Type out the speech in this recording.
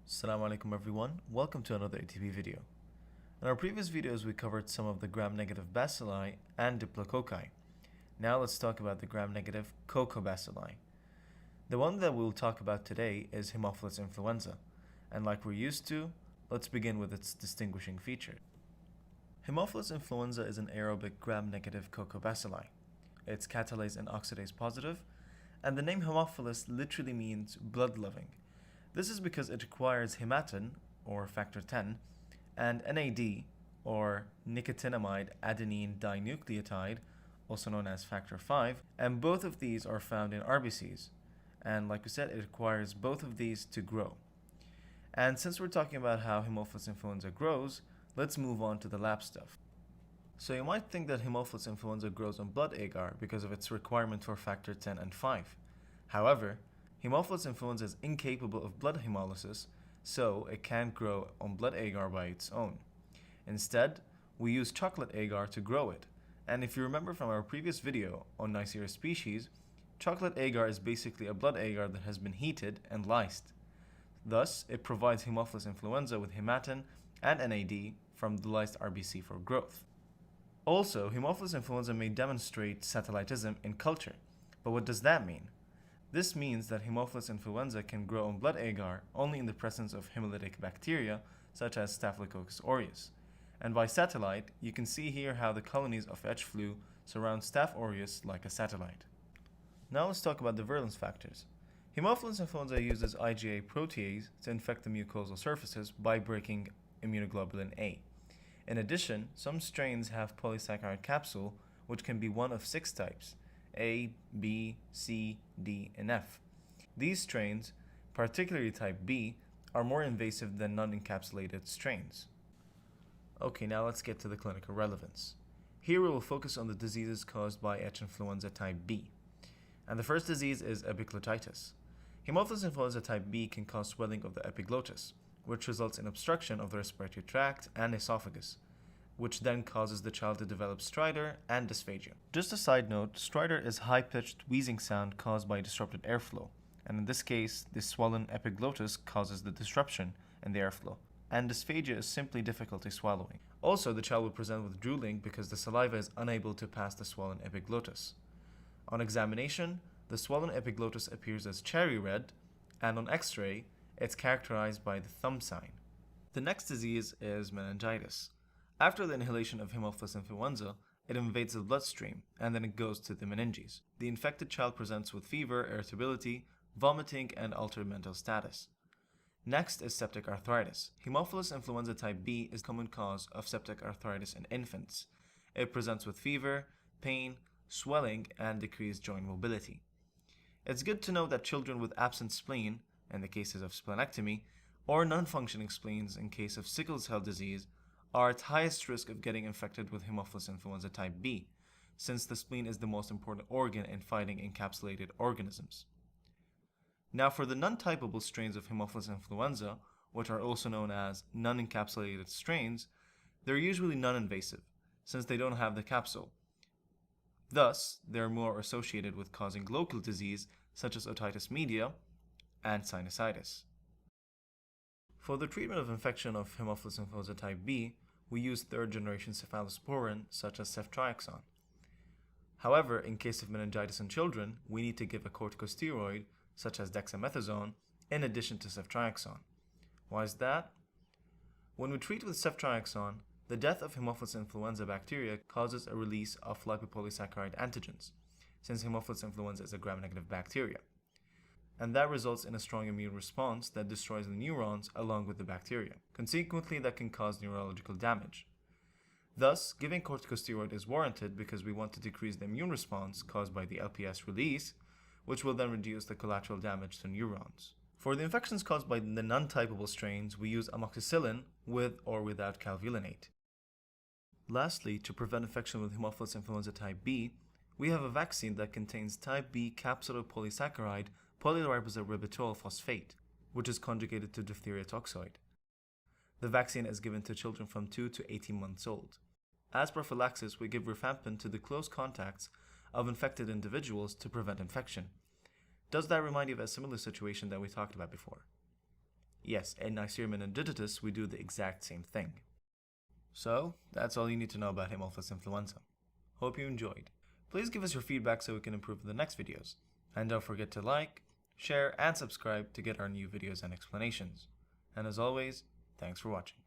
Assalamu alaikum everyone, welcome to another ATP video. In our previous videos we covered some of the gram-negative bacilli and diplococci. Now let's talk about the gram-negative coccobacilli. The one that we'll talk about today is Haemophilus influenza, and like we're used to, let's begin with its distinguishing feature. Haemophilus influenza is an aerobic gram-negative coccobacilli. It's catalase and oxidase positive, and the name Haemophilus literally means blood-loving. This is because it requires hematin, or factor 10, and NAD, or nicotinamide adenine dinucleotide, also known as factor 5, and both of these are found in RBCs. And like we said, it requires both of these to grow. And since we're talking about how Haemophilus influenza grows, let's move on to the lab stuff. So you might think that Haemophilus influenza grows on blood agar because of its requirement for factor 10 and 5. However, Haemophilus influenza is incapable of blood hemolysis, so it can't grow on blood agar by its own. Instead, we use chocolate agar to grow it. And if you remember from our previous video on Neisseria species, chocolate agar is basically a blood agar that has been heated and lysed. Thus, it provides Haemophilus influenza with hematin and NAD from the lysed RBC for growth. Also, Haemophilus influenza may demonstrate satellitism in culture. But what does that mean? This means that Haemophilus influenza can grow on blood agar only in the presence of hemolytic bacteria such as Staphylococcus aureus. And by satellite, you can see here how the colonies of H. flu surround Staph aureus like a satellite. Now let's talk about the virulence factors. Haemophilus influenza uses IgA protease to infect the mucosal surfaces by breaking immunoglobulin A. In addition, some strains have polysaccharide capsule, which can be one of 6 types: A, B, C, D, and F. These strains, particularly type B, are more invasive than non-encapsulated strains. Okay, now let's get to the clinical relevance. Here we will focus on the diseases caused by H. influenza type B. And the first disease is epiglottitis. Haemophilus influenza type B can cause swelling of the epiglottis, which results in obstruction of the respiratory tract and esophagus, which then causes the child to develop stridor and dysphagia. Just a side note, stridor is high-pitched wheezing sound caused by disrupted airflow, and in this case, the swollen epiglottis causes the disruption in the airflow, and dysphagia is simply difficulty swallowing. Also, the child will present with drooling because the saliva is unable to pass the swollen epiglottis. On examination, the swollen epiglottis appears as cherry red, and on X-ray, it's characterized by the thumb sign. The next disease is meningitis. After the inhalation of Haemophilus influenza, it invades the bloodstream and then it goes to the meninges. The infected child presents with fever, irritability, vomiting, and altered mental status. Next is septic arthritis. Haemophilus influenza type B is a common cause of septic arthritis in infants. It presents with fever, pain, swelling, and decreased joint mobility. It's good to know that children with absent spleen, in the cases of splenectomy, or non-functioning spleens in case of sickle cell disease, are at highest risk of getting infected with Haemophilus influenza type B, since the spleen is the most important organ in fighting encapsulated organisms. Now for the non-typable strains of Haemophilus influenza, which are also known as non-encapsulated strains, they're usually non-invasive, since they don't have the capsule. Thus, they're more associated with causing local disease such as otitis media and sinusitis. For the treatment of infection of Haemophilus influenza type B, we use third-generation cephalosporin such as ceftriaxone. However, in case of meningitis in children, we need to give a corticosteroid such as dexamethasone in addition to ceftriaxone. Why is that? When we treat with ceftriaxone, the death of Haemophilus influenza bacteria causes a release of lipopolysaccharide antigens, since Haemophilus influenza is a gram-negative bacteria. And that results in a strong immune response that destroys the neurons along with the bacteria. Consequently, that can cause neurological damage. Thus, giving corticosteroid is warranted because we want to decrease the immune response caused by the LPS release, which will then reduce the collateral damage to neurons. For the infections caused by the non-typable strains, we use amoxicillin with or without calvulinate. Lastly, to prevent infection with Haemophilus influenza type B, we have a vaccine that contains type B capsulopolysaccharide polyribosylribitol phosphate, which is conjugated to diphtheria toxoid. The vaccine is given to children from 2 to 18 months old. As prophylaxis, we give rifampin to the close contacts of infected individuals to prevent infection. Does that remind you of a similar situation that we talked about before? Yes, in Neisseria meningitidis, we do the exact same thing. So, that's all you need to know about Haemophilus influenza. Hope you enjoyed. Please give us your feedback so we can improve in the next videos. And don't forget to like, share, and subscribe to get our new videos and explanations. And as always, thanks for watching.